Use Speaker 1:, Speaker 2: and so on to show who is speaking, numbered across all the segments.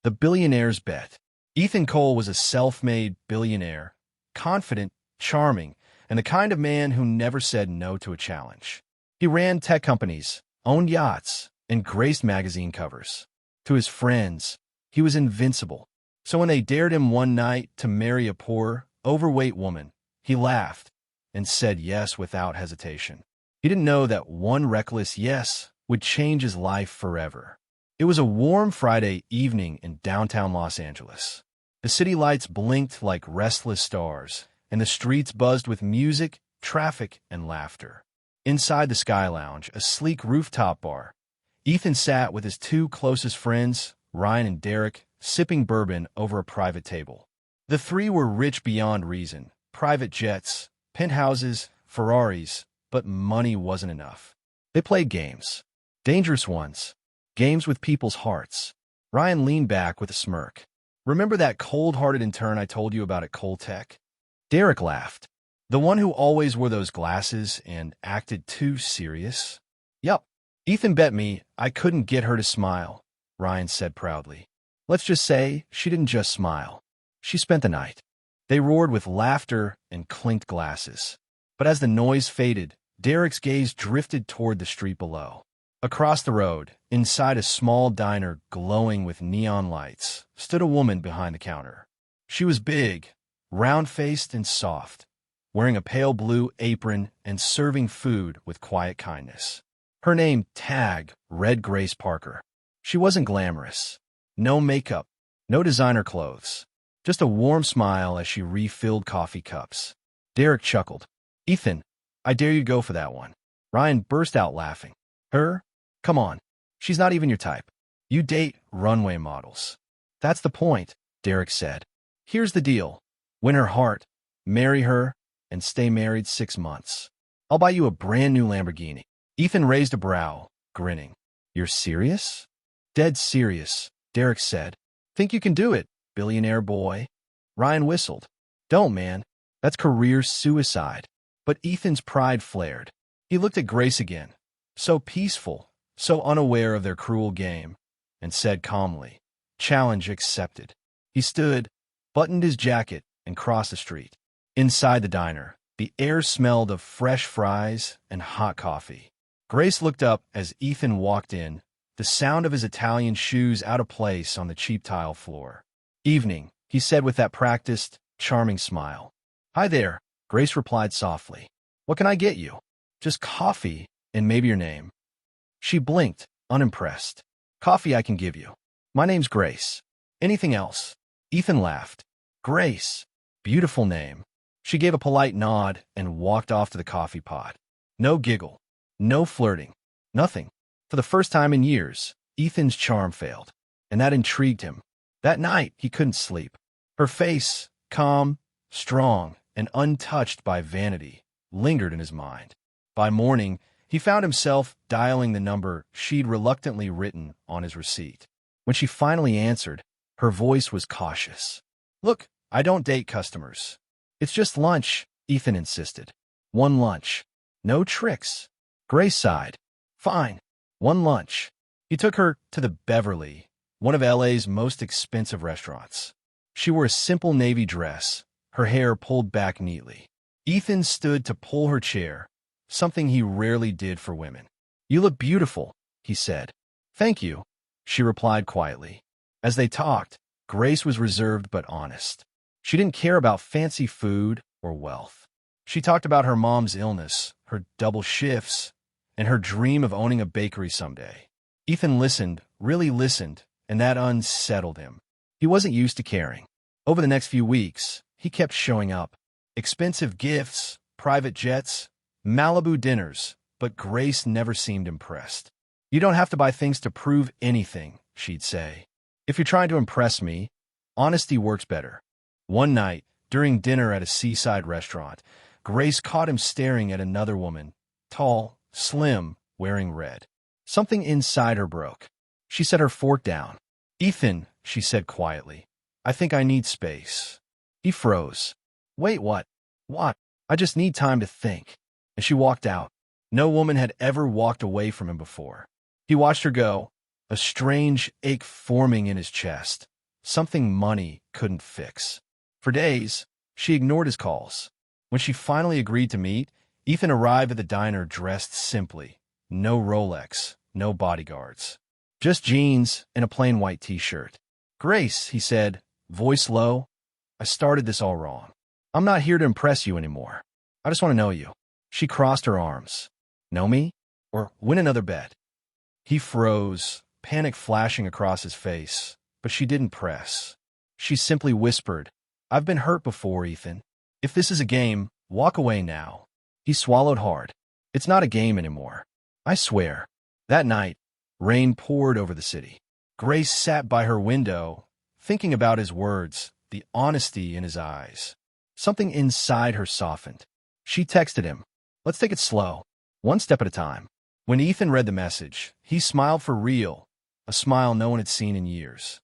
Speaker 1: The Billionaire's Bet. Ethan Cole was a self-made billionaire, confident, charming, and the kind of man who never said no to a challenge. He ran tech companies, owned yachts, and graced magazine covers. To his friends, he was invincible. So when they dared him one night to marry a poor, overweight woman, he laughed and said yes without hesitation. He didn't know that one reckless yes would change his life forever. It was a warm Friday evening in downtown Los Angeles. The city lights blinked like restless stars, and the streets buzzed with music, traffic, and laughter. Inside the Sky Lounge, a sleek rooftop bar, Ethan sat with his two closest friends, Ryan and Derek, sipping bourbon over a private table. The three were rich beyond reason, private jets, penthouses, Ferraris, but money wasn't enough. They played games. Dangerous ones. Games with people's hearts. Ryan leaned back with a smirk. Remember that cold-hearted intern I told you about at Coltech? Derek laughed. The one who always wore those glasses and acted too serious? Yup. Ethan bet me I couldn't get her to smile, Ryan said proudly. Let's just say she didn't just smile. She spent the night. They roared with laughter and clinked glasses. But as the noise faded, Derek's gaze drifted toward the street below. Across the road, inside a small diner glowing with neon lights, stood a woman behind the counter. She was big, round-faced and soft, wearing a pale blue apron and serving food with quiet kindness. Her name tagged read Grace Parker. She wasn't glamorous. No makeup, no designer clothes. Just a warm smile as she refilled coffee cups. Derek chuckled. Ethan, I dare you go for that one. Ryan burst out laughing. Her? Come on. She's not even your type. You date runway models. That's the point, Derek said. Here's the deal. Win her heart, marry her, and stay married 6 months. I'll buy you a brand new Lamborghini. Ethan raised a brow, grinning. You're serious? Dead serious, Derek said. Think you can do it, billionaire boy? Ryan whistled. Don't, man. That's career suicide. But Ethan's pride flared. He looked at Grace again, so peaceful, so unaware of their cruel game, and said calmly, Challenge accepted. He stood, buttoned his jacket, and crossed the street. Inside the diner, the air smelled of fresh fries and hot coffee. Grace looked up as Ethan walked in, the sound of his Italian shoes out of place on the cheap tile floor. Evening, he said with that practiced, charming smile. Hi there, Grace replied softly. What can I get you? Just coffee and maybe your name. She blinked, unimpressed. Coffee I can give you. My name's Grace. Anything else? Ethan laughed. Grace. Beautiful name. She gave a polite nod and walked off to the coffee pot. No giggle. No flirting. Nothing. For the first time in years, Ethan's charm failed, and that intrigued him. That night, he couldn't sleep. Her face, calm, strong, and untouched by vanity, lingered in his mind. By morning, he found himself dialing the number she'd reluctantly written on his receipt. When she finally answered, her voice was cautious. Look, I don't date customers. It's just lunch, Ethan insisted. One lunch. No tricks. Grace sighed. Fine. One lunch. He took her to the Beverly, one of LA's most expensive restaurants. She wore a simple navy dress, her hair pulled back neatly. Ethan stood to pull her chair, something he rarely did for women. You look beautiful, he said. Thank you, she replied quietly. As they talked, Grace was reserved but honest. She didn't care about fancy food or wealth. She talked about her mom's illness, her double shifts, and her dream of owning a bakery someday. Ethan listened, really listened, and that unsettled him. He wasn't used to caring. Over the next few weeks, he kept showing up. Expensive gifts, private jets, Malibu dinners, but Grace never seemed impressed. You don't have to buy things to prove anything, she'd say. If you're trying to impress me, honesty works better. One night, during dinner at a seaside restaurant, Grace caught him staring at another woman, tall, slim, wearing red. Something inside her broke. She set her fork down. Ethan, she said quietly, I think I need space. He froze. Wait, what? What? I just need time to think. And she walked out. No woman had ever walked away from him before. He watched her go, a strange ache forming in his chest, something money couldn't fix. For days, she ignored his calls. When she finally agreed to meet, Ethan arrived at the diner dressed simply. No Rolex, no bodyguards. Just jeans and a plain white t-shirt. "Grace," he said, voice low, "I started this all wrong. I'm not here to impress you anymore. I just want to know you." She crossed her arms. "Know me? Or win another bet?" He froze, panic flashing across his face, but she didn't press. She simply whispered, "I've been hurt before, Ethan. If this is a game, walk away now." He swallowed hard. "It's not a game anymore. I swear." That night, rain poured over the city. Grace sat by her window, thinking about his words, the honesty in his eyes. Something inside her softened. She texted him, "Let's take it slow, one step at a time." When Ethan read the message, he smiled for real, a smile no one had seen in years.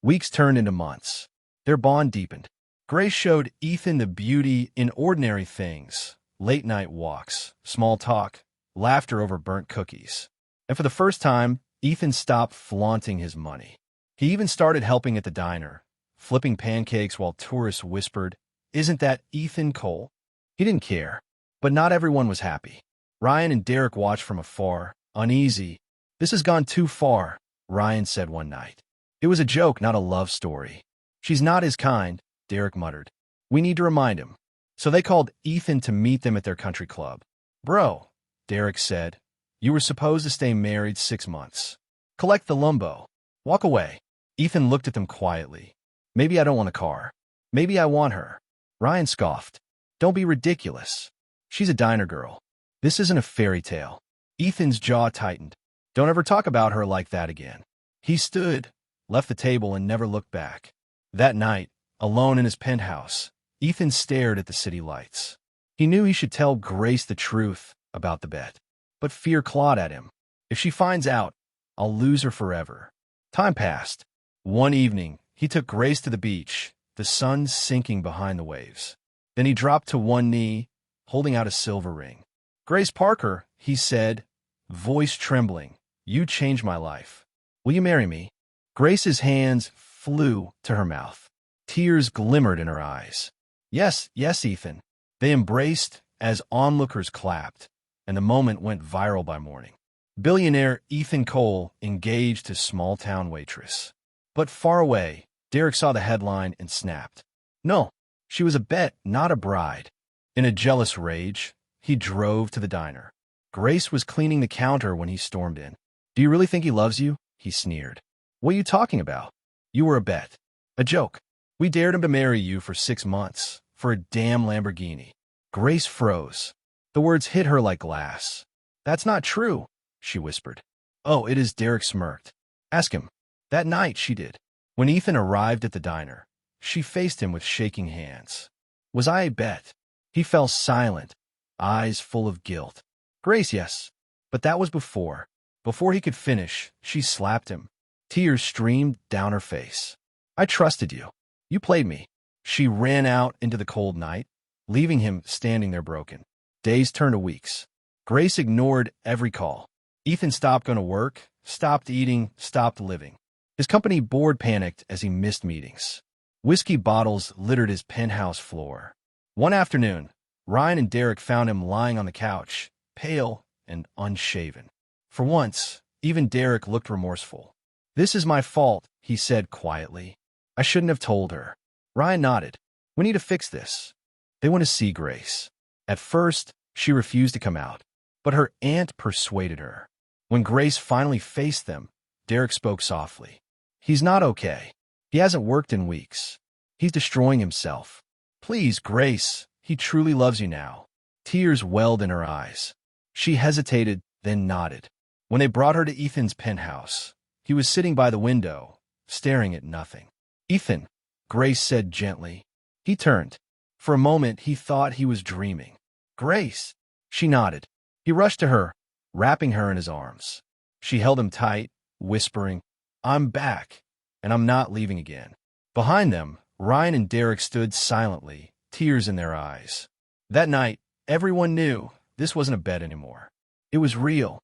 Speaker 1: Weeks turned into months. Their bond deepened. Grace showed Ethan the beauty in ordinary things, late-night walks, small talk, laughter over burnt cookies. And for the first time, Ethan stopped flaunting his money. He even started helping at the diner, flipping pancakes while tourists whispered, "Isn't that Ethan Cole?" He didn't care, but not everyone was happy. Ryan and Derek watched from afar, uneasy. "This has gone too far," Ryan said one night. "It was a joke, not a love story." "She's not his kind," Derek muttered. "We need to remind him." So they called Ethan to meet them at their country club. "Bro," Derek said, "you were supposed to stay married 6 months. Collect the lumbo. Walk away." Ethan looked at them quietly. "Maybe I don't want a car. Maybe I want her." Ryan scoffed. "Don't be ridiculous. She's a diner girl. This isn't a fairy tale." Ethan's jaw tightened. "Don't ever talk about her like that again." He stood, left the table, and never looked back. That night, alone in his penthouse, Ethan stared at the city lights. He knew he should tell Grace the truth about the bet, but fear clawed at him. "If she finds out, I'll lose her forever." Time passed. One evening, he took Grace to the beach, the sun sinking behind the waves. Then he dropped to one knee, holding out a silver ring. "Grace Parker," he said, voice trembling, "you changed my life. Will you marry me?" Grace's hands flew to her mouth. Tears glimmered in her eyes. "Yes, yes, Ethan." They embraced as onlookers clapped, and the moment went viral by morning. Billionaire Ethan Cole engaged his small-town waitress. But far away, Derek saw the headline and snapped. No, she was a bet, not a bride. In a jealous rage, he drove to the diner. Grace was cleaning the counter when he stormed in. "Do you really think he loves you?" he sneered. "What are you talking about? You were a bet. A joke. We dared him to marry you for 6 months, for a damn Lamborghini." Grace froze. The words hit her like glass. "That's not true," she whispered. "Oh, it is," Derek smirked. "Ask him." That night she did. When Ethan arrived at the diner, she faced him with shaking hands. "Was I a bet?" He fell silent, eyes full of guilt. "Grace, yes. But that was before." Before he could finish, she slapped him. Tears streamed down her face. "I trusted you. You played me." She ran out into the cold night, leaving him standing there broken. Days turned to weeks. Grace ignored every call. Ethan stopped going to work, stopped eating, stopped living. His company board panicked as he missed meetings. Whiskey bottles littered his penthouse floor. One afternoon, Ryan and Derek found him lying on the couch, pale and unshaven. For once, even Derek looked remorseful. "This is my fault," he said quietly. "I shouldn't have told her." Ryan nodded. "We need to fix this." They went to see Grace. At first, she refused to come out, but her aunt persuaded her. When Grace finally faced them, Derek spoke softly. "He's not okay. He hasn't worked in weeks. He's destroying himself. Please, Grace, he truly loves you now." Tears welled in her eyes. She hesitated, then nodded. When they brought her to Ethan's penthouse, he was sitting by the window, staring at nothing. "Ethan," Grace said gently. He turned. For a moment, he thought he was dreaming. "Grace." She nodded. He rushed to her, wrapping her in his arms. She held him tight, whispering, "I'm back, and I'm not leaving again." Behind them, Ryan and Derek stood silently, tears in their eyes. That night, everyone knew this wasn't a bet anymore. It was real.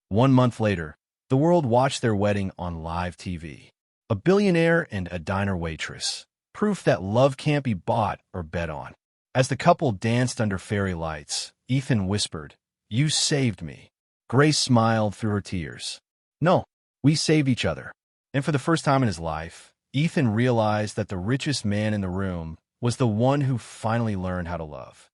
Speaker 1: 1 month later, The world watched their wedding on live TV. A billionaire and a diner waitress. Proof that love can't be bought or bet on. As the couple danced under fairy lights, Ethan whispered, "You saved me." Grace smiled through her tears. "No, we saved each other." And for the first time in his life, Ethan realized that the richest man in the room was the one who finally learned how to love.